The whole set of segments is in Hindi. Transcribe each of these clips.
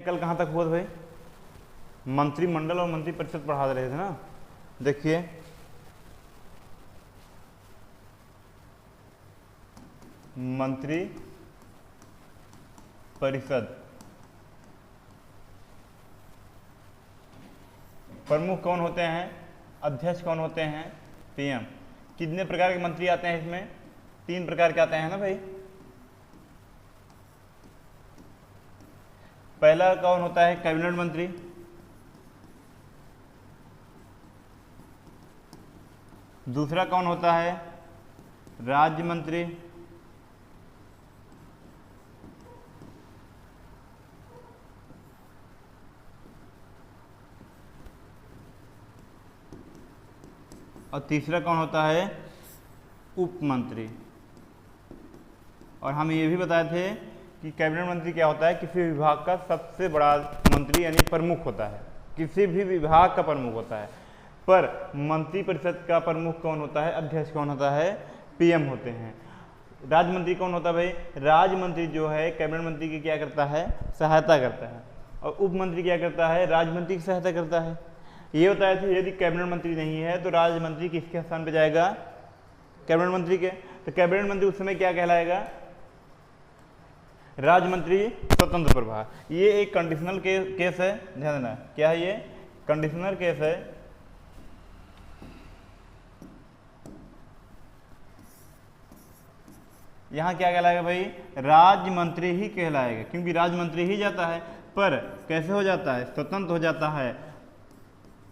कल कहाँ तक हुआ था भाई? मंत्रिमंडल और मंत्रिपरिषद पढ़ा रहे थे ना। देखिए मंत्री परिषद प्रमुख कौन होते हैं? अध्यक्ष कौन होते हैं? पीएम। कितने प्रकार के मंत्री आते हैं इसमें? 3 प्रकार के आते हैं ना भाई। पहला कौन होता है? कैबिनेट मंत्री। दूसरा कौन होता है? राज्य मंत्री। और तीसरा कौन होता है? उप मंत्री। और हम ये भी बताए थे कि कैबिनेट मंत्री क्या होता है? किसी विभाग का सबसे बड़ा मंत्री यानी प्रमुख होता है, किसी भी विभाग का प्रमुख होता है। पर मंत्रिपरिषद का प्रमुख कौन होता है? अध्यक्ष कौन होता है? पीएम होते हैं। राज्य मंत्री कौन होता है भाई? राज्य मंत्री जो है कैबिनेट मंत्री की क्या करता है? सहायता करता है। और उप मंत्री क्या करता है? राज्य मंत्री की सहायता करता है। ये बताया था यदि कैबिनेट मंत्री नहीं है तो राज्य मंत्री किसके स्थान पर जाएगा? कैबिनेट मंत्री के। तो कैबिनेट मंत्री उस समय क्या कहलाएगा? राज्य मंत्री स्वतंत्र प्रभार। ये एक कंडीशनल केस है, ध्यान देना। क्या है ये? कंडीशनल केस है। यहां क्या कहलाएगा भाई? राज्य मंत्री ही कहलाएगा, क्योंकि राज्य मंत्री ही जाता है। पर कैसे हो जाता है? स्वतंत्र हो जाता है।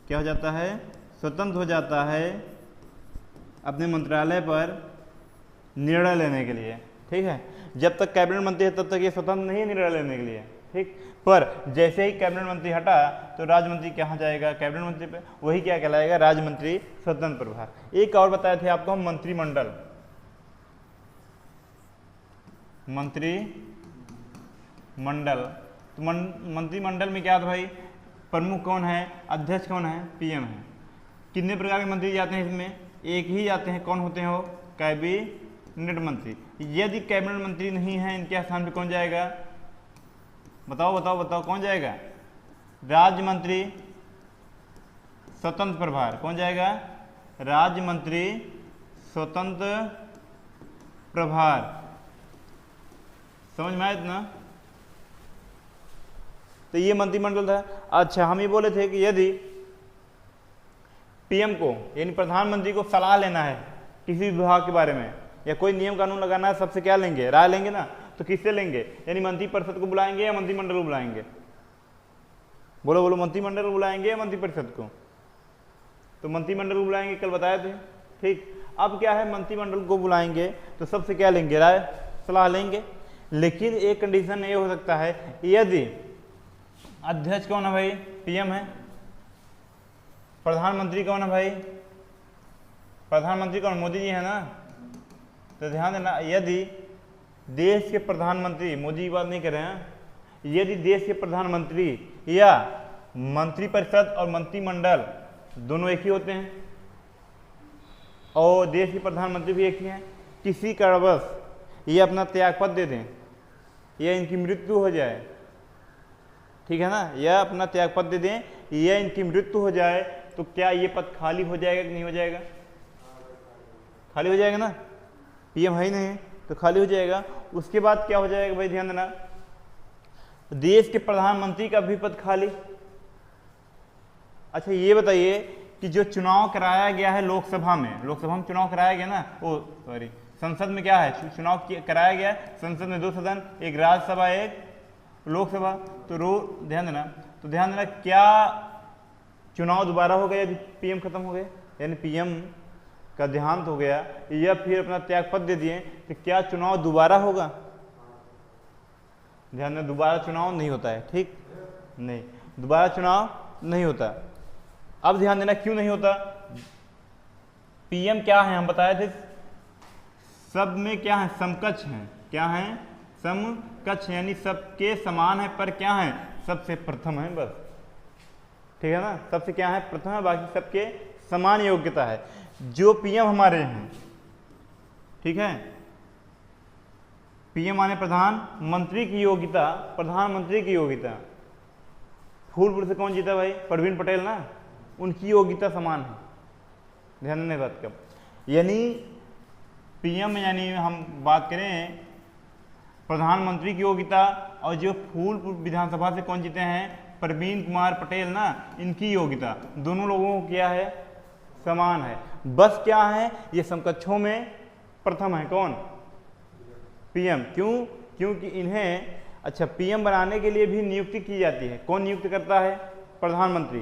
क्या हो जाता है? स्वतंत्र हो जाता है अपने मंत्रालय पर निर्णय लेने के लिए। ठीक है, जब तक कैबिनेट मंत्री है तब तक ये स्वतंत्र नहीं है निर्णय लेने के लिए। ठीक, पर जैसे ही कैबिनेट मंत्री हटा तो राज्य मंत्री कहाँ जाएगा? कैबिनेट मंत्री पे। वही क्या कहलाएगा? राज्य मंत्री स्वतंत्र प्रभार। एक और बताए थे आपको हम, मंत्रिमंडल। मंत्रिमंडल तो मंत्रिमंडल में क्या था भाई? प्रमुख कौन है? अध्यक्ष कौन है? पीएम है। कितने प्रकार के मंत्री जाते हैं इसमें? एक ही जाते हैं। कौन होते हैं वो? कैबिनेट मंत्री। यदि कैबिनेट मंत्री नहीं है, इनके स्थान पे कौन जाएगा? बताओ बताओ बताओ, कौन जाएगा? राज्य मंत्री स्वतंत्र प्रभार। कौन जाएगा? राज्य मंत्री स्वतंत्र प्रभार। समझ में आया इतना? तो ये मंत्रिमंडल था। अच्छा, हम ये बोले थे कि यदि पीएम को यानी प्रधानमंत्री को सलाह लेना है किसी विभाग के बारे में या कोई नियम कानून लगाना है, सबसे क्या लेंगे? राय लेंगे ना। तो किससे लेंगे? यानी मंत्रिपरिषद को बुलाएंगे या मंत्रिमंडल को बुलाएंगे? बोलो बोलो, मंत्रिमंडल को बुलाएंगे या मंत्रिपरिषद को? तो मंत्रिमंडल को बुलाएंगे, कल बताए थे। ठीक, अब क्या है? मंत्रिमंडल को बुलाएंगे तो सबसे क्या लेंगे? राय सलाह लेंगे। लेकिन एक कंडीशन ये हो सकता है, यदि अध्यक्ष कौन है भाई? पीएम है। प्रधानमंत्री कौन है भाई? प्रधानमंत्री कौन? मोदी जी है ना। तो ध्यान देना, यदि देश के प्रधानमंत्री, मोदी की बात नहीं कर रहे हैं, यदि देश के प्रधानमंत्री या मंत्रिपरिषद और मंत्रिमंडल दोनों एक ही होते हैं और देश के प्रधानमंत्री भी एक ही हैं, किसी कारणवश ये अपना त्यागपत्र दे दें या इनकी मृत्यु हो जाए, ठीक है ना, या अपना त्यागपत्र दे दें या इनकी मृत्यु हो जाए, तो क्या ये पद खाली हो जाएगा कि नहीं हो जाएगा? खाली हो जाएगा ना। पीएम है ही नहीं तो खाली हो जाएगा। उसके बाद क्या हो जाएगा भाई? ध्यान देना, देश के प्रधानमंत्री का भी पद खाली। अच्छा, ये बताइए कि जो चुनाव कराया गया है लोकसभा में चुनाव कराया गया ना, संसद में क्या है? चुनाव कराया गया है। संसद में 2 सदन, एक राज्यसभा एक लोकसभा। तो ध्यान देना, क्या चुनाव दोबारा हो गया यदि पीएम खत्म हो गए, यानी पीएम का देहांत हो गया या फिर अपना त्यागपत्र दे दिए, तो क्या चुनाव दोबारा होगा? ध्यान देना, दोबारा चुनाव नहीं होता है। ठीक, नहीं, दोबारा चुनाव नहीं होता। अब ध्यान देना, क्यों नहीं होता? पीएम क्या है? हम बताए थे सब में क्या है? समकक्ष हैं। क्या है? समकक्ष, यानी सबके समान है, पर क्या है? सबसे प्रथम है बस। ठीक है ना, सबसे क्या है? प्रथम है, बाकी सबके समान योग्यता है। जो पीएम हमारे हैं, ठीक है, पीएम माने प्रधानमंत्री की योग्यता, प्रधानमंत्री की योग्यता, फूलपुर से कौन जीता भाई? प्रवीण पटेल ना, उनकी योग्यता समान है, ध्यान देने बात का। यानी पीएम यानी हम बात करें प्रधानमंत्री की योग्यता, और जो फूलपुर विधानसभा से कौन जीते हैं? प्रवीण कुमार पटेल ना, इनकी योग्यता दोनों लोगों को क्या है? समान है। बस क्या है, ये समकक्षों में प्रथम है कौन? पीएम। क्यों? क्योंकि इन्हें अच्छा पीएम बनाने के लिए भी नियुक्ति की जाती है। कौन नियुक्त करता है? प्रधानमंत्री।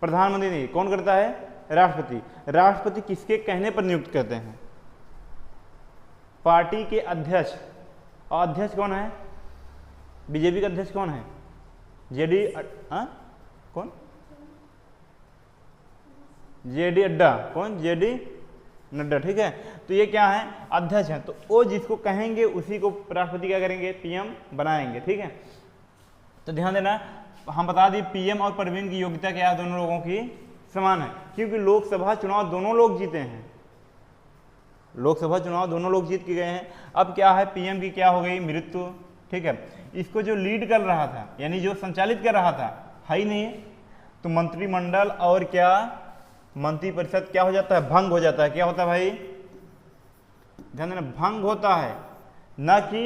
प्रधानमंत्री नहीं, कौन करता है? राष्ट्रपति। राष्ट्रपति किसके कहने पर नियुक्त करते हैं? पार्टी के अध्यक्ष। और अध्यक्ष कौन है? बीजेपी का अध्यक्ष कौन है? जेडी कौन? जेडी अड्डा। कौन? जेडी नड्डा, ठीक है। तो ये क्या है? अध्यक्ष है। तो वो जिसको कहेंगे उसी को राष्ट्रपति क्या करेंगे? पीएम बनाएंगे, ठीक है। तो ध्यान देना, हम बता दें पीएम और प्रवीण की योग्यता क्या है? दोनों लोगों की समान है, क्योंकि लोकसभा चुनाव दोनों लोग जीते हैं। लोकसभा चुनाव दोनों लोग जीत के गए हैं। अब क्या है? पीएम की क्या हो गई? मृत्यु, ठीक है। इसको जो लीड कर रहा था, यानी जो संचालित कर रहा था, है ही नहीं, तो मंत्रिमंडल और क्या मंत्रिपरिषद क्या हो जाता है? भंग हो जाता है। क्या होता है भाई? ध्यान देना, भंग होता है, ना कि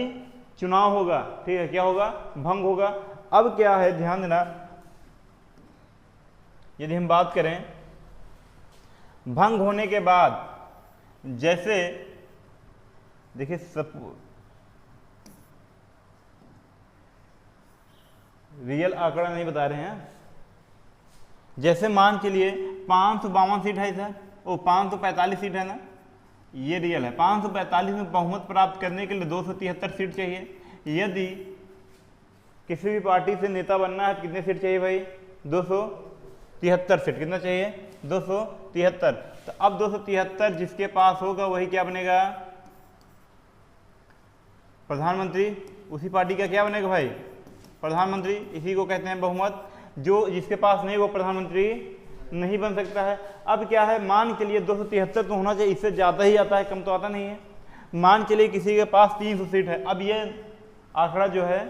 चुनाव होगा, ठीक है। क्या होगा? भंग होगा। अब क्या है? ध्यान देना, यदि हम बात करें भंग होने के बाद, जैसे देखिए रियल आंकड़ा नहीं बता रहे हैं, जैसे मान के लिए 552 सीट है सर, वो 545 सीट है ना, ये रियल है। 545 में बहुमत प्राप्त करने के लिए 273 सीट चाहिए। यदि किसी भी पार्टी से नेता बनना है तो कितने सीट चाहिए भाई? 273 सीट। कितना चाहिए? 273। तो अब 273 जिसके पास होगा वही क्या बनेगा? प्रधानमंत्री। उसी पार्टी का क्या बनेगा भाई? प्रधानमंत्री। इसी को कहते हैं बहुमत। जो जिसके पास नहीं वो प्रधानमंत्री नहीं बन सकता है। अब क्या है? मान के लिए 273 तो होना चाहिए, इससे ज़्यादा ही आता है, कम तो आता नहीं है। मान के लिए किसी के पास 300 सीट है। अब ये आंकड़ा जो है,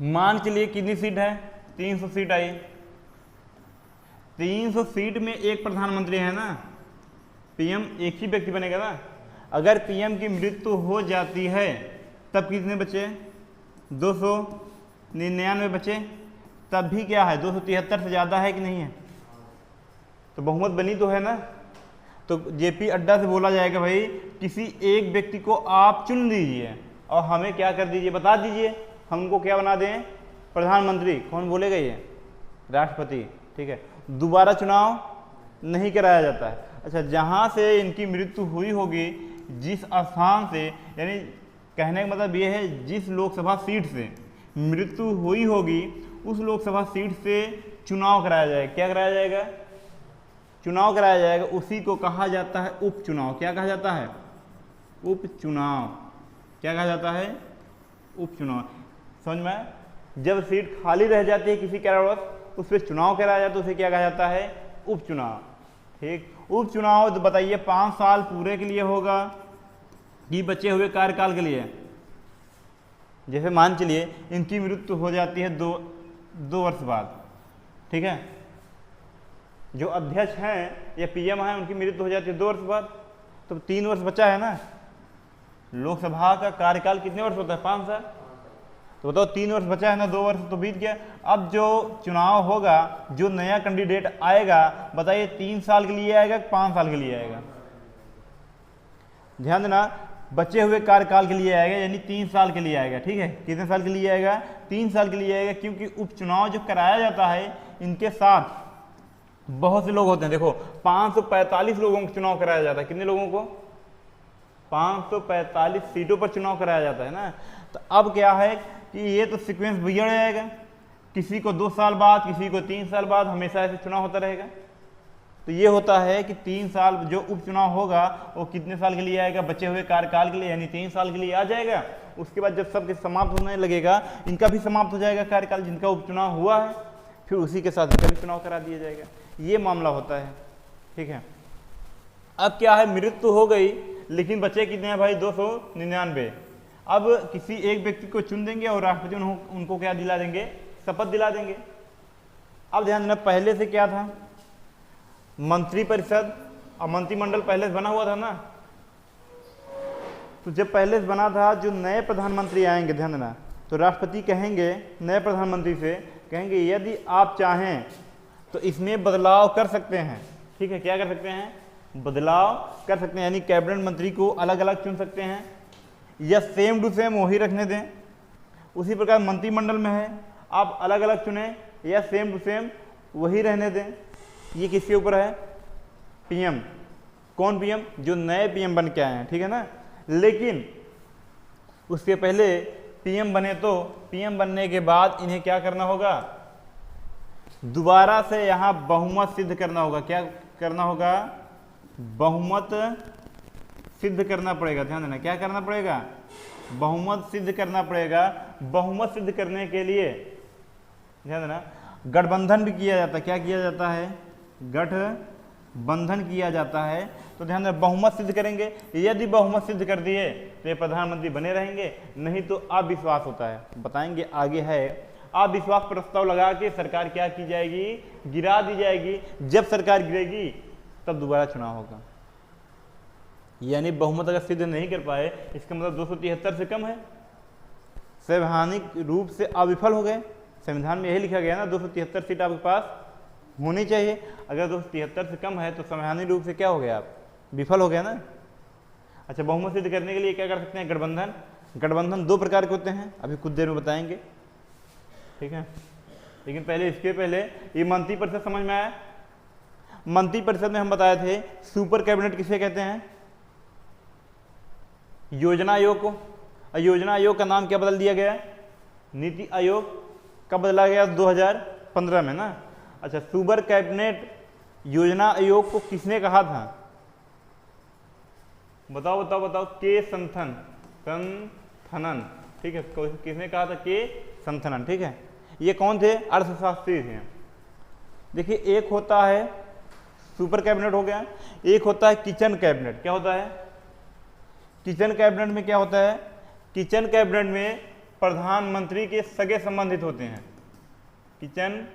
मान के लिए कितनी सीट है? 300 सीट आई। 300 सीट में एक प्रधानमंत्री है ना, पीएम एक ही व्यक्ति बनेगा ना। अगर पीएम की मृत्यु हो जाती है तब कितने बचे? 299 बचे। तब भी क्या है? 273 से ज़्यादा है कि नहीं है? तो बहुमत बनी तो है ना। तो जेपी अड्डा से बोला जाएगा भाई किसी एक व्यक्ति को आप चुन लीजिए और हमें क्या कर दीजिए? बता दीजिए, हमको क्या बना दें? प्रधानमंत्री। कौन बोलेगा? ये राष्ट्रपति, ठीक है। दोबारा चुनाव नहीं कराया जाता है। अच्छा, जहाँ से इनकी मृत्यु हुई होगी, जिस स्थान से, यानी कहने का मतलब ये है जिस लोकसभा सीट से मृत्यु हुई होगी उस लोकसभा सीट से चुनाव कराया जाएगा। क्या कराया जाएगा? चुनाव कराया जाएगा। उसी को कहा जाता है उपचुनाव। क्या कहा जाता है? उपचुनाव। क्या कहा जाता है? उपचुनाव। समझ में? जब सीट खाली रह जाती है किसी कारणवश, उस पर चुनाव कराया जाता है, उसे क्या कहा जाता है? उपचुनाव, ठीक। उपचुनाव तो बताइए 5 साल पूरे के लिए होगा कि बचे हुए कार्यकाल के लिए? जैसे मान चलिए इनकी मृत्यु हो जाती है 2 वर्ष बाद, ठीक है। जो अध्यक्ष हैं या पीएम हैं उनकी मृत्यु हो जाती है 2 वर्ष बाद, तो 3 वर्ष बचा है ना। लोकसभा का कार्यकाल कितने वर्ष होता है? 5 साल। तो बताओ 3 वर्ष बचा है ना, 2 वर्ष तो बीत गया। अब जो चुनाव होगा, जो नया कैंडिडेट आएगा, बताइए 3 साल के लिए आएगा कि 5 साल के लिए आएगा? ध्यान देना, बचे हुए कार्यकाल के लिए आएगा, यानी 3 साल के लिए आएगा, ठीक है। कितने साल के लिए आएगा? 3 साल के लिए आएगा, क्योंकि उपचुनाव जो कराया जाता है इनके साथ बहुत से लोग होते हैं। देखो 545 लोगों को चुनाव कराया जाता है। कितने लोगों को? 545 सीटों पर चुनाव कराया जाता है ना। तो अब क्या है कि ये तो सीक्वेंस बिगड़ जाएगा, किसी को 2 साल बाद, किसी को 3 साल बाद, हमेशा ऐसे चुनाव होता रहेगा। तो ये होता है कि 3 साल जो उपचुनाव होगा वो कितने साल के लिए आएगा? बचे हुए कार्यकाल के लिए, यानी 3 साल के लिए आ जाएगा। उसके बाद जब सबके समाप्त होने लगेगा, इनका भी समाप्त हो जाएगा कार्यकाल, जिनका उपचुनाव हुआ है, फिर उसी के साथ इनका भी चुनाव करा दिया जाएगा। ये मामला होता है, ठीक है। अब क्या है? मृत्यु हो गई, लेकिन बचे कितने हैं भाई? 299। अब किसी एक व्यक्ति को चुन देंगे और राष्ट्रपति उनको क्या दिला देंगे, शपथ दिला देंगे। अब ध्यान देना, पहले से क्या था, मंत्रिपरिषद और मंत्रिमंडल पहले से बना हुआ था ना। तो जब पहले से बना था, जो नए प्रधानमंत्री आएंगे, ध्यान देना, तो राष्ट्रपति कहेंगे नए प्रधानमंत्री से, कहेंगे यदि आप चाहें तो इसमें बदलाव कर सकते हैं। ठीक है, क्या कर सकते हैं, बदलाव कर सकते हैं, यानी कैबिनेट मंत्री को अलग अलग चुन सकते हैं या सेम टू सेम वही रखने दें। उसी प्रकार मंत्रिमंडल में है, आप अलग अलग चुने या सेम टू सेम वही रहने दें। ये किसके ऊपर है, पीएम। कौन पीएम, जो नए पीएम बन के आए हैं, ठीक है ना। लेकिन उसके पहले पीएम बने तो पीएम बनने के बाद इन्हें क्या करना होगा, दोबारा से यहाँ बहुमत सिद्ध करना होगा। क्या करना होगा, बहुमत सिद्ध करना पड़ेगा। ध्यान देना, क्या करना पड़ेगा, बहुमत सिद्ध करना पड़ेगा। बहुमत सिद्ध करने के लिए ध्यान देना, गठबंधन भी किया जाता है। क्या किया जाता है, गठबंधन किया जाता है। तो ध्यान देना, बहुमत सिद्ध करेंगे, यदि बहुमत सिद्ध कर दिए तो ये प्रधानमंत्री बने रहेंगे, नहीं तो अविश्वास होता है, बताएंगे आगे है। अविश्वास प्रस्ताव लगा के सरकार क्या की जाएगी, गिरा दी जाएगी। जब सरकार गिरेगी तब दोबारा चुनाव होगा। यानी बहुमत अगर सिद्ध नहीं कर पाए, इसका मतलब 273 से कम है, संवैधानिक रूप से अविफल हो गए। संविधान में यही लिखा गया ना, 273 सीट आपके पास होनी चाहिए। अगर 273 से कम है तो संवैधानिक रूप से क्या हो गया, आप विफल हो गया ना। अच्छा, बहुमत सिद्ध करने के लिए क्या कर सकते हैं, गठबंधन। गठबंधन दो प्रकार के होते हैं, अभी कुछ देर में बताएंगे, ठीक है। लेकिन पहले, इसके पहले ये मंत्रिपरिषद समझ में आया। मंत्रिपरिषद में हम बताए थे सुपर कैबिनेट किसे कहते हैं, योजना आयोग को। योजना आयोग का नाम क्या बदल दिया गया, नीति आयोग। कब बदला गया, 2015 में ना। अच्छा, सुपर कैबिनेट योजना आयोग को किसने कहा था, बताओ बताओ बताओ, के संथनन, ठीक है। किसने कहा था, के संथनन, ठीक है। ये कौन थे, अर्थशास्त्री थे। देखिए, एक होता है सुपर कैबिनेट हो गया, एक होता है किचन कैबिनेट। क्या होता है, किचन कैबिनेट में क्या होता है, किचन कैबिनेट में प्रधानमंत्री के सगे संबंधित होते हैं। किचन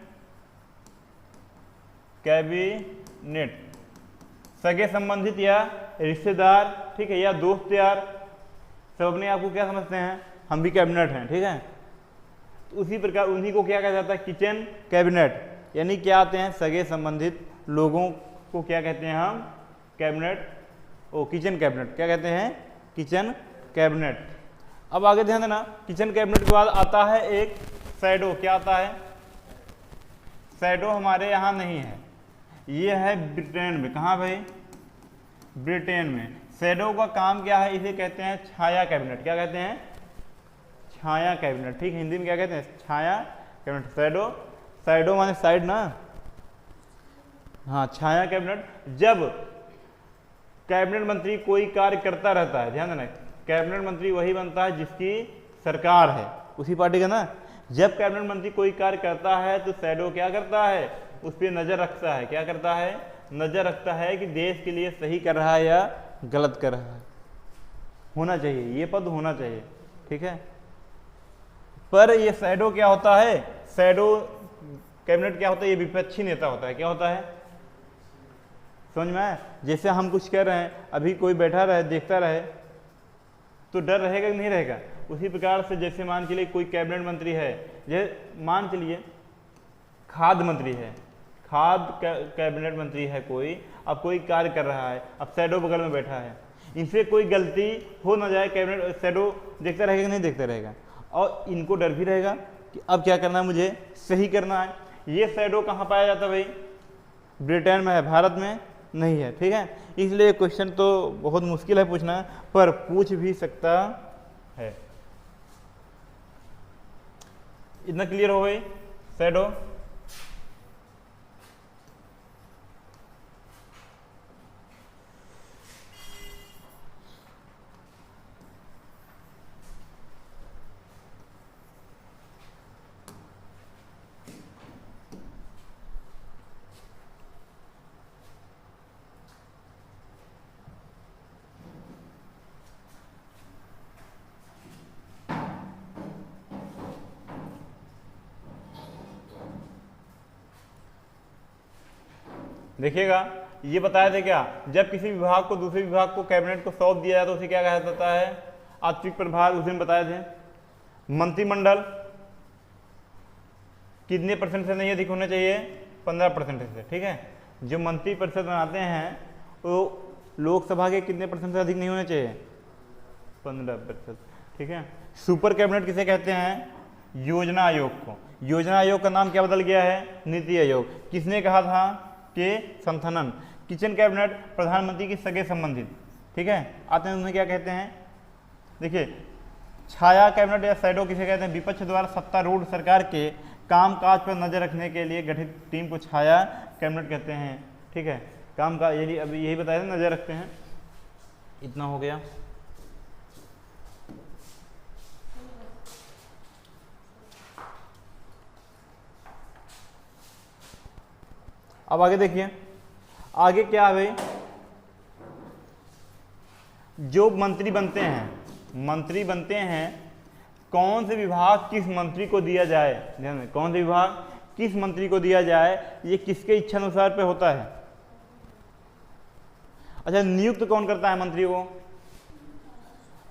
कैबिनेट, सगे संबंधित या रिश्तेदार, ठीक है, या दोस्त यार, सब अपने आप को क्या समझते हैं, हम भी कैबिनेट हैं, ठीक है। तो उसी प्रकार उन्हीं को क्या कहा जाता है, किचन कैबिनेट। यानी क्या आते हैं, सगे संबंधित लोगों को क्या कहते हैं हम, कैबिनेट, किचन कैबिनेट। क्या कहते हैं, किचन कैबिनेट। अब आगे ध्यान देना, किचन कैबिनेट के बाद आता है एक शैडो। क्या आता है, शैडो हमारे यहाँ नहीं है, ये है ब्रिटेन में। कहाँ भाई, ब्रिटेन में। शैडो का काम क्या है, इसे कहते हैं छाया कैबिनेट। क्या कहते हैं, छाया कैबिनेट, ठीक है। हिंदी में क्या कहते हैं, छाया कैबिनेट। शैडो, शैडो माने साइड ना, हाँ, छाया कैबिनेट। जब कैबिनेट मंत्री कोई कार्य करता रहता है, ध्यान देना, कैबिनेट मंत्री वही बनता है जिसकी सरकार है, उसी पार्टी का ना। जब कैबिनेट मंत्री कोई कार्य करता है तो शैडो क्या करता है, उस पर नजर रखता है। क्या करता है, नजर रखता है कि देश के लिए सही कर रहा है या गलत कर रहा है। होना चाहिए, ये पद होना चाहिए, ठीक है। पर ये शैडो क्या होता है, शैडो कैबिनेट क्या होता है, ये विपक्षी नेता होता है। क्या होता है, समझ में आया। जैसे हम कुछ कर रहे हैं, अभी कोई बैठा रहे देखता रहे तो डर रहेगा कि नहीं रहेगा। उसी प्रकार से जैसे मान चलिए कोई कैबिनेट मंत्री है, जैसे मान चलिए खाद्य मंत्री है, खाद्य कैबिनेट मंत्री है कोई, अब कोई कार्य कर रहा है, अब शैडो बगल में बैठा है, इनसे कोई गलती हो ना जाए, कैबिनेट शैडो देखता रहेगा कि नहीं देखता रहेगा। और इनको डर भी रहेगा कि अब क्या करना है, मुझे सही करना है। ये शैडो कहाँ पाया जाता है भाई, ब्रिटेन में है, भारत में नहीं है, ठीक है। इसलिए क्वेश्चन तो बहुत मुश्किल है पूछना, पर पूछ भी सकता है। इतना क्लियर हो गई शैडो। देखिएगा, ये बताया थे क्या, जब किसी विभाग को दूसरे विभाग को कैबिनेट को सौंप दिया जाए तो उसे क्या कहा जाता है, अतिरिक्त प्रभार। उस दिन बताए थे। मंत्रिमंडल कितने % से नहीं अधिक होने चाहिए, 15% से, ठीक है। जो मंत्री परिषद बनाते हैं वो लोकसभा के कितने % से अधिक नहीं होने चाहिए, 15%, ठीक है। सुपर कैबिनेट किसे कहते हैं, योजना आयोग को। योजना आयोग का नाम क्या बदल गया है, नीति आयोग। किसने कहा था कि संथनन। किचन कैबिनेट प्रधानमंत्री की सगे संबंधित, ठीक है। आते हैं उन्हें क्या कहते हैं, देखिए छाया कैबिनेट या शैडो किसे कहते हैं, विपक्ष द्वारा सत्तारूढ़ सरकार के कामकाज पर नजर रखने के लिए गठित टीम को छाया कैबिनेट कहते हैं, ठीक है। काम का यही अभी यही बताया था, नजर रखते हैं। इतना हो गया। अब आगे देखिए, आगे क्या है भाई, जो मंत्री बनते हैं कौन से विभाग किस मंत्री को दिया जाए, ध्यान में, कौन से विभाग किस मंत्री को दिया जाए, ये किसके इच्छा अनुसार पे होता है। अच्छा, नियुक्त कौन करता है मंत्री को,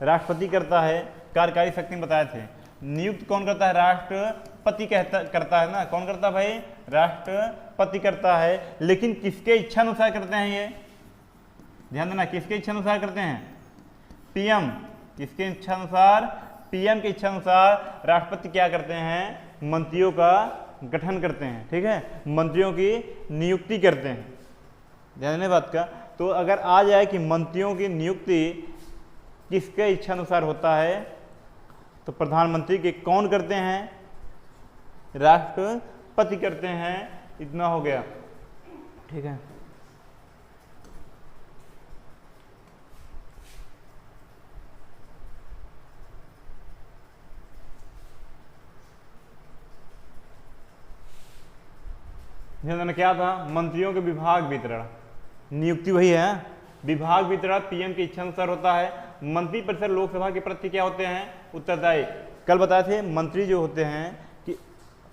राष्ट्रपति करता है। कार्यकारी शक्ति में बताए थे। नियुक्त कौन करता है, राष्ट्रपति करता है ना, कौन करता है भाई, राष्ट्रपति करता है। लेकिन किसके इच्छा अनुसार करते हैं ये, ध्यान देना, किसके इच्छा अनुसार करते हैं, पीएम। किसके इच्छा अनुसार, पीएम की इच्छा अनुसार राष्ट्रपति क्या करते हैं, मंत्रियों का गठन करते हैं, ठीक है, मंत्रियों की नियुक्ति करते हैं। ध्यान देने बात का। तो अगर आ जाए कि मंत्रियों की नियुक्ति किसके इच्छा अनुसार होता है, तो प्रधानमंत्री के कौन करते हैं, राष्ट्रपति करते हैं। इतना हो गया, ठीक है। ध्यान क्या था, मंत्रियों के विभाग वितरण, नियुक्ति वही है, विभाग वितरण पीएम की इच्छा अनुसार होता है। मंत्री परिषद लोकसभा के प्रति क्या होते हैं, उत्तरदायी। कल बताए थे मंत्री जो होते हैं कि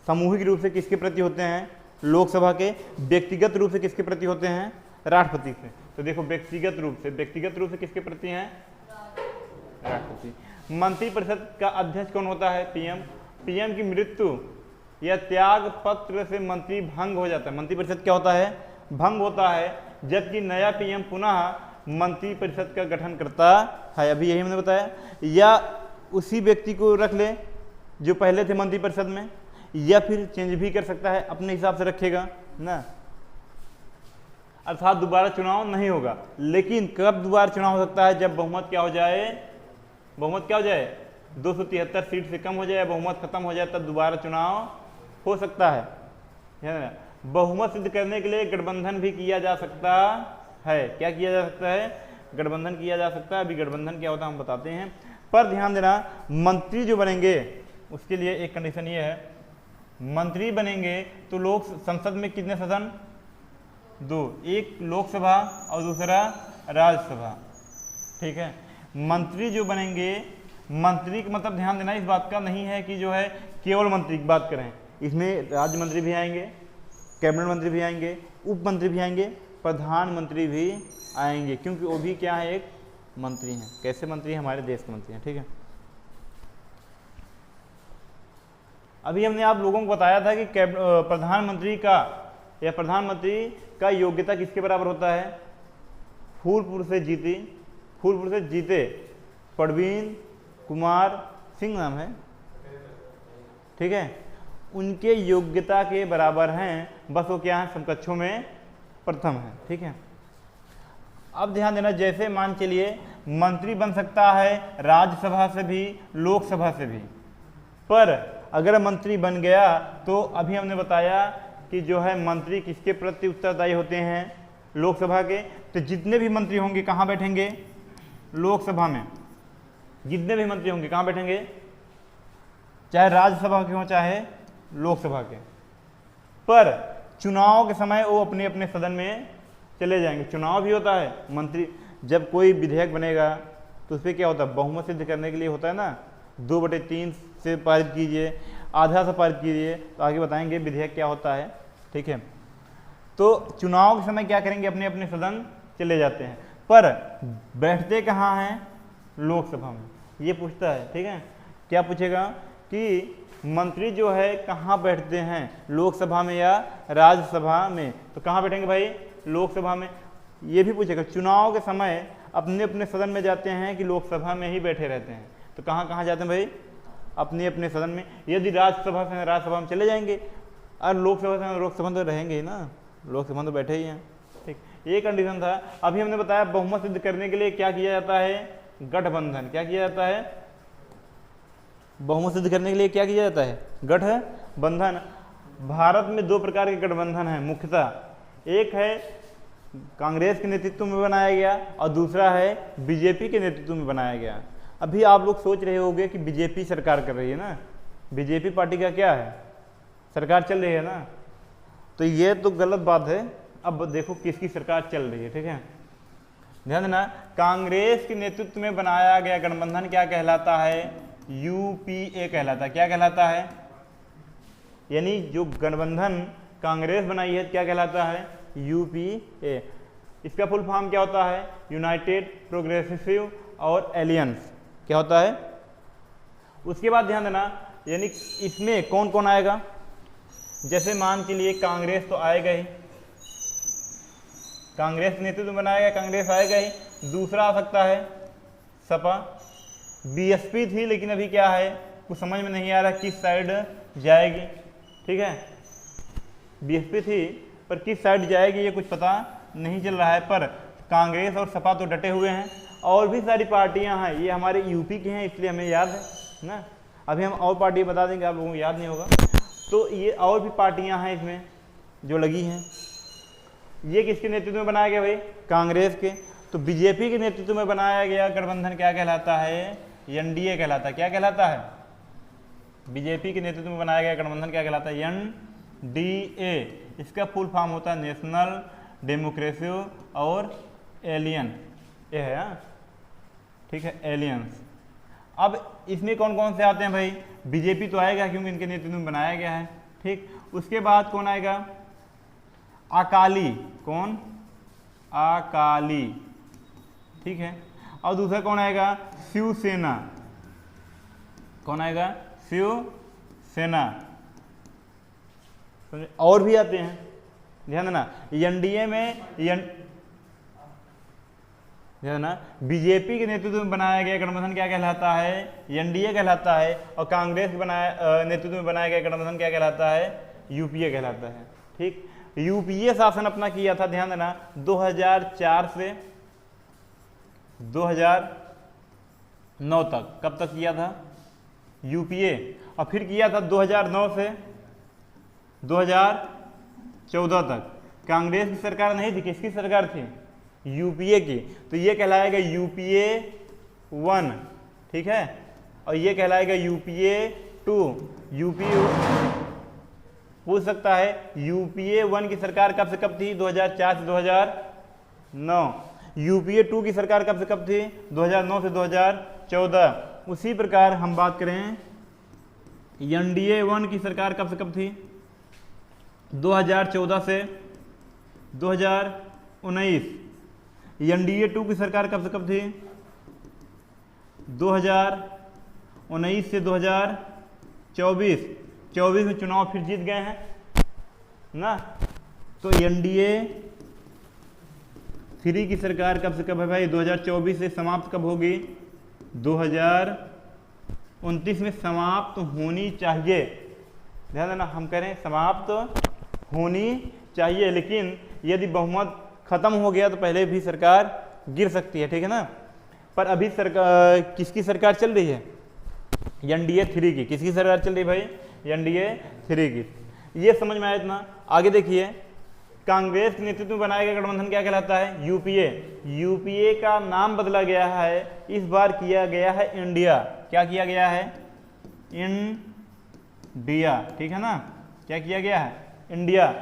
सामूहिक रूप से किसके प्रति होते हैं, लोकसभा के। व्यक्तिगत रूप से किसके प्रति होते हैं, राष्ट्रपति से। तो देखो व्यक्तिगत रूप से किसके प्रति हैं, राष्ट्रपति। मंत्री परिषद का अध्यक्ष कौन होता है, पीएम। पीएम की मृत्यु या त्याग पत्र से मंत्री भंग हो जाता है, मंत्री परिषद क्या होता है, भंग होता है, जबकि नया पीएम पुनः मंत्री परिषद का गठन करता है। अभी यही मैंने बताया। या उसी व्यक्ति को रख ले जो पहले थे मंत्री परिषद में, या फिर चेंज भी कर सकता है, अपने हिसाब से रखेगा ना, अर्थात दोबारा चुनाव नहीं होगा। लेकिन कब दोबारा चुनाव हो सकता है, जब बहुमत क्या हो जाए, 273 सीट से कम हो जाए, बहुमत खत्म हो जाए, तब दोबारा चुनाव हो सकता है। बहुमत सिद्ध करने के लिए गठबंधन भी किया जा सकता है। क्या किया जा सकता है, गठबंधन किया जा सकता है। अभी गठबंधन क्या होता है हम बताते हैं। पर ध्यान देना, मंत्री जो बनेंगे उसके लिए एक कंडीशन ये है, मंत्री बनेंगे तो लोक संसद में कितने सदन, 2, एक लोकसभा और दूसरा राज्यसभा, ठीक है। मंत्री जो बनेंगे, मंत्री का मतलब ध्यान देना इस बात का नहीं है कि जो है केवल मंत्री की बात करें, इसमें राज्य मंत्री भी आएंगे, कैबिनेट मंत्री भी आएंगे, उप मंत्री भी आएंगे, प्रधानमंत्री भी आएंगे, क्योंकि वो भी क्या है, एक मंत्री हैं। कैसे मंत्री हैं, हमारे देश के मंत्री हैं, ठीक है। अभी हमने आप लोगों को बताया था कि प्रधानमंत्री का योग्यता किसके बराबर होता है, फूलपुर से जीते परवीन कुमार सिंह नाम है, ठीक है, उनके योग्यता के बराबर हैं, बस वो क्या है, समकक्षों में प्रथम है, ठीक है। अब ध्यान देना, जैसे मान चलिए मंत्री बन सकता है राज्यसभा से भी, लोकसभा से भी, पर अगर मंत्री बन गया तो अभी हमने बताया कि जो है मंत्री किसके प्रति उत्तरदायी होते हैं, लोकसभा के। तो जितने भी मंत्री होंगे कहाँ बैठेंगे, लोकसभा में। जितने भी मंत्री होंगे कहाँ बैठेंगे, चाहे राज्यसभा के हों चाहे लोकसभा के। पर चुनाव के समय वो अपने अपने सदन में चले जाएंगे। चुनाव भी होता है, मंत्री जब कोई विधेयक बनेगा तो उस पर क्या होता है, बहुमत सिद्ध करने के लिए होता है ना, 2/3 से पारित कीजिए, आधा से पारित कीजिए, तो आगे बताएंगे विधेयक क्या होता है, ठीक है। तो चुनाव के समय क्या करेंगे, अपने अपने सदन चले जाते हैं, पर बैठते कहाँ हैं, लोकसभा में। ये पूछता है, ठीक है, क्या पूछेगा कि मंत्री जो है कहाँ बैठते हैं, लोकसभा में या राज्यसभा में। तो कहाँ बैठेंगे भाई, लोकसभा में। ये भी पूछेगा चुनाव के समय अपने अपने सदन में जाते हैं कि लोकसभा में ही बैठे रहते हैं। तो कहाँ कहाँ जाते हैं भाई, अपने अपने सदन में। यदि राज्यसभा से राज्यसभा में चले जाएंगे और लोकसभा से लोकसभा तो रहेंगे ही ना, लोकसभा तो बैठे ही हैं, ठीक। ये कंडीशन था। अभी हमने बताया बहुमत सिद्ध करने के लिए क्या किया जाता है, गठबंधन। क्या किया जाता है, बहुमत सिद्ध करने के लिए क्या किया जाता है, गठबंधन। भारत में दो प्रकार के गठबंधन हैं मुख्यतः, एक है कांग्रेस के नेतृत्व में बनाया गया और दूसरा है बीजेपी के नेतृत्व में बनाया गया। अभी आप लोग सोच रहे होंगे कि बीजेपी सरकार कर रही है ना, बीजेपी पार्टी का क्या है, सरकार चल रही है ना, तो ये तो गलत बात है। अब देखो किसकी सरकार चल रही है, ठीक है, ध्यान देना। कांग्रेस के नेतृत्व में बनाया गया गठबंधन क्या कहलाता है, यूपीए कहलाता है। क्या कहलाता है, यानी जो गठबंधन कांग्रेस बनाई है क्या कहलाता है, यूपीए। इसका फुल फॉर्म क्या होता है, यूनाइटेड प्रोग्रेसिव और एलियंस। क्या होता है, उसके बाद ध्यान देना, यानी इसमें कौन कौन आएगा, जैसे मान के लिए कांग्रेस तो आएगा ही, कांग्रेस नेतृत्व बनाया गया, कांग्रेस आएगा ही। दूसरा आ सकता है सपा, बीएसपी थी लेकिन अभी क्या है कुछ समझ में नहीं आ रहा किस साइड जाएगी, ठीक है, बीएसपी थी पर किस साइड जाएगी ये कुछ पता नहीं चल रहा है। पर कांग्रेस और सपा तो डटे हुए हैं। और भी सारी पार्टियां हैं, ये हमारे यूपी की हैं इसलिए हमें याद है ना। अभी हम और पार्टी बता देंगे, आप लोगों को याद नहीं होगा। तो ये और भी पार्टियां हैं इसमें जो लगी हैं। ये किसके नेतृत्व में बनाया गया भाई, कांग्रेस के। तो बीजेपी के नेतृत्व में बनाया गया गठबंधन क्या कहलाता है, एनडीए कहलाता है। क्या कहलाता है, बीजेपी के नेतृत्व में बनाया गया गठबंधन क्या कहलाता है, एनडीए। इसका फुल फॉर्म होता है नेशनल डेमोक्रेसी और एलियन, ये है, ठीक है, एलियंस। अब इसमें कौन कौन से आते हैं भाई, बीजेपी तो आएगा क्योंकि इनके नेतृत्व में बनाया गया है, ठीक। उसके बाद कौन आएगा, अकाली। कौन, अकाली, ठीक है। और दूसरा कौन आएगा, शिवसेना। कौन आएगा, शिवसेना। और भी आते हैं, ध्यान देना। एनडीए में ध्यान देना, बीजेपी के नेतृत्व में बनाया गया गठबंधन क्या कहलाता है, एनडीए कहलाता है। और कांग्रेस के नेतृत्व में बनाया गया गठबंधन क्या कहलाता है, यूपीए कहलाता है, ठीक। यूपीए शासन अपना किया था, ध्यान देना, 2004 से 2009 तक। कब तक किया था यूपीए, और फिर किया था 2009 से 2014 तक। कांग्रेस की सरकार नहीं थी, किसकी सरकार थी, यूपीए की। तो ये कहलाएगा यूपीए 1, ठीक है, और ये कहलाएगा यूपीए 2। यूपीए पूछ सकता है यूपीए 1 की सरकार कब से कब थी, 2004 से 2009। यूपीए 2 की सरकार कब से कब थी, 2009 से 2014। उसी प्रकार हम बात करें एनडीए 1 की सरकार कब से कब थी, 2014 से 2019। एनडीए 2 की सरकार कब से कब थी, 2019 से 2024। 24 में चुनाव फिर जीत गए हैं ना। तो एनडीए 3 की सरकार कब से कब है भाई, 2024 से समाप्त कब होगी, 2029 में समाप्त होनी चाहिए। ध्यान देना, हम कह रहे हैं समाप्त होनी चाहिए, लेकिन यदि बहुमत खत्म हो गया तो पहले भी सरकार गिर सकती है, ठीक है ना। पर अभी सरकार किसकी सरकार चल रही है, एनडीए 3 की। किसकी सरकार चल रही है भाई, एनडीए 3 की। ये समझ में आया इतना। आगे देखिए, कांग्रेस के नेतृत्व में बनाया गया गठबंधन क्या कहलाता है, यूपीए। यूपीए का नाम बदला गया है, इस बार किया गया है इंडिया। क्या किया गया है, इंडिया, ठीक है ना। क्या किया गया है, इंडिया।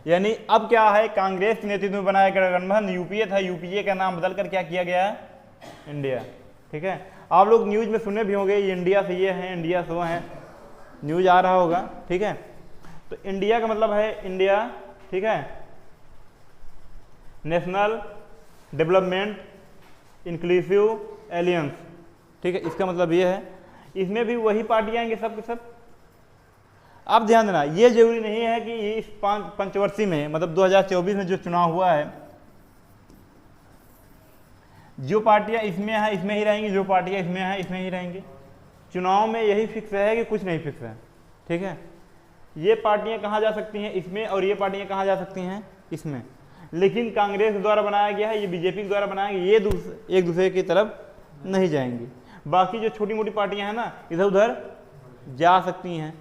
यानी अब क्या है, कांग्रेस के नेतृत्व में बनाया गया गठबंधन यूपीए था, यूपीए का नाम बदलकर क्या किया गया है, इंडिया, ठीक है। आप लोग न्यूज में सुने भी होंगे, ये इंडिया से ये है, इंडिया से वो है, न्यूज आ रहा होगा, ठीक है। तो इंडिया का मतलब है इंडिया, ठीक है। नेशनल डेवलपमेंट इंक्लूसिव एलियंस, ठीक है। इसका मतलब ये है इसमें भी वही पार्टियां आएंगे सब के सब। अब ध्यान देना, ये जरूरी नहीं है कि इस पंचवर्षीय में मतलब 2024 में जो चुनाव हुआ है, जो पार्टियां इसमें है इसमें ही रहेंगी, जो पार्टियां इसमें है इसमें ही रहेंगी। चुनाव में यही फिक्स है कि कुछ नहीं फिक्स है, ठीक है। ये पार्टियां कहाँ जा सकती हैं इसमें, और ये पार्टियां कहाँ जा सकती हैं इसमें। लेकिन कांग्रेस द्वारा बनाया गया है, ये बीजेपी द्वारा बनाया गया, ये एक दूसरे की तरफ नहीं जाएंगी। बाकी जो छोटी मोटी पार्टियां हैं ना, इधर उधर जा सकती हैं,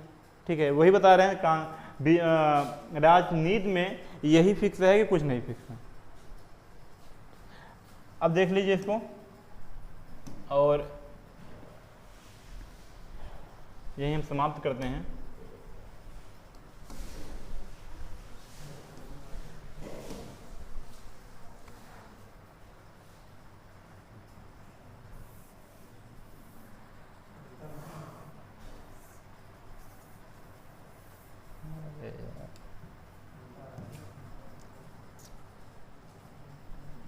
ठीक है। वही बता रहे हैं राजनीति में यही फिक्स है कि कुछ नहीं फिक्स है। अब देख लीजिए इसको, और यही हम समाप्त करते हैं।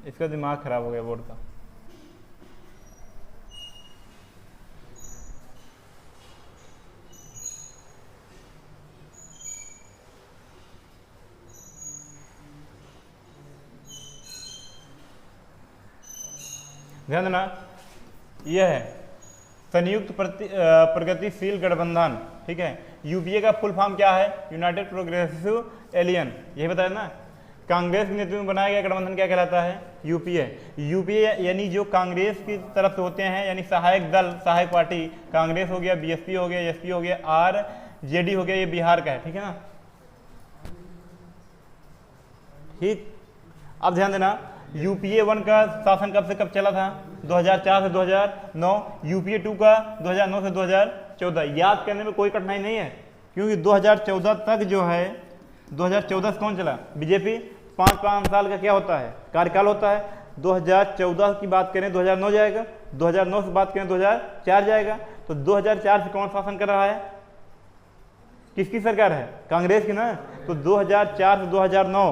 इसका दिमाग खराब हो गया बोर्ड का। ध्यान देना, यह है संयुक्त प्रगतिशील गठबंधन, ठीक है। यूपीए का फुल फॉर्म क्या है? यूनाइटेड प्रोग्रेसिव एलियन, यही बताया ना। कांग्रेस के नेतृत्व में बनाया गया गठबंधन क्या कहलाता है? यूपीए। यूपीए यानी जो कांग्रेस की तरफ से होते हैं, यानी सहायक दल, सहायक पार्टी, कांग्रेस हो गया, बीएसपी हो गया, एसपी हो गया, आरजेडी हो गया, ये बिहार का है, ठीक है ना। ठीक, अब ध्यान देना, यूपीए 1 का शासन कब से कब चला था? 2004 से 2009। यूपीए 2 का 2009 से 2014। याद करने में कोई कठिनाई नहीं है, क्योंकि 2014 तक जो है, 2014 से कौन चला? बीजेपी। 5 साल का क्या होता है? कार्यकाल होता है। 2014 की बात करें 2009 जाएगा, 2009 से बात करें 2004 जाएगा। तो 2004 से कौन शासन कर रहा है? किसकी सरकार है? कांग्रेस की ना। तो 2004 से 2009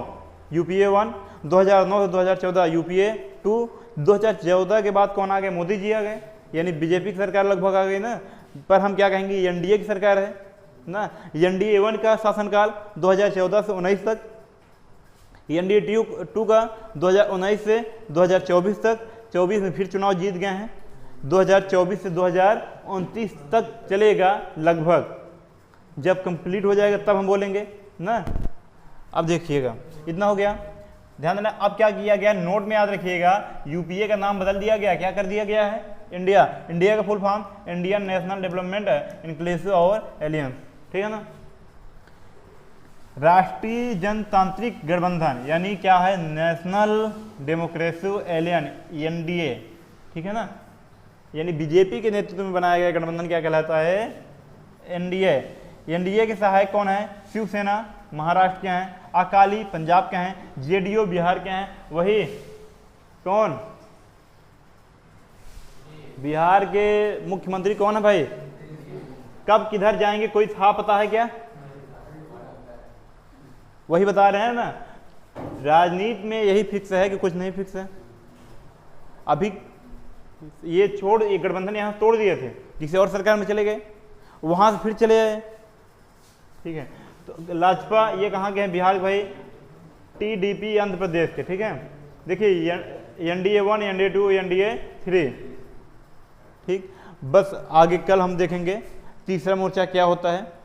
यूपीए 1, 2009 से 2014 यूपीए 2। 2014 के बाद कौन आ गए? मोदी जी आ गए, यानी बीजेपी की सरकार लगभग आ गई ना। पर हम क्या कहेंगे? एनडीए की सरकार है ना। एनडीए 1 का शासनकाल 2014 से 19 तक, एनडीए 2 का 2019 से 2024 तक। 24 में फिर चुनाव जीत गए हैं। 2024 से 2029 तक चलेगा लगभग। जब कंप्लीट हो जाएगा तब हम बोलेंगे ना। अब देखिएगा, इतना हो गया। ध्यान देना, अब क्या किया गया? नोट में याद रखिएगा, यूपीए का नाम बदल दिया गया। क्या कर दिया गया है? इंडिया। इंडिया का full form Indian national development inclusive और एलियंस, ठीक है ना। राष्ट्रीय जनतांत्रिक गठबंधन यानी क्या है? नेशनल डेमोक्रेसिव एलियन, एनडीए, ठीक है ना। यानी बीजेपी के नेतृत्व में बनाया गया गठबंधन क्या कहलाता है? एनडीए। एनडीए के सहायक कौन है? शिवसेना महाराष्ट्र के हैं, अकाली पंजाब के हैं, जेडीयू बिहार के हैं। वही कौन? बिहार के मुख्यमंत्री कौन है भाई? कब किधर जाएंगे कोई था पता है क्या? वही बता रहे हैं ना, राजनीति में यही फिक्स है कि कुछ नहीं फिक्स है। अभी ये गठबंधन यहाँ तोड़ दिए थे, किसी और सरकार में चले गए, वहां से फिर चले आए, ठीक है। तो लाजपा ये कहाँ के हैं? बिहार के भाई। टीडीपी आंध्र प्रदेश के, ठीक है। देखिए एनडीए 1, एनडीए 2, एनडीए 3, ठीक। बस आगे कल हम देखेंगे तीसरा मोर्चा क्या होता है।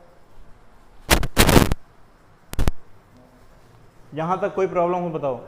यहां तक कोई प्रॉब्लम हो बताओ?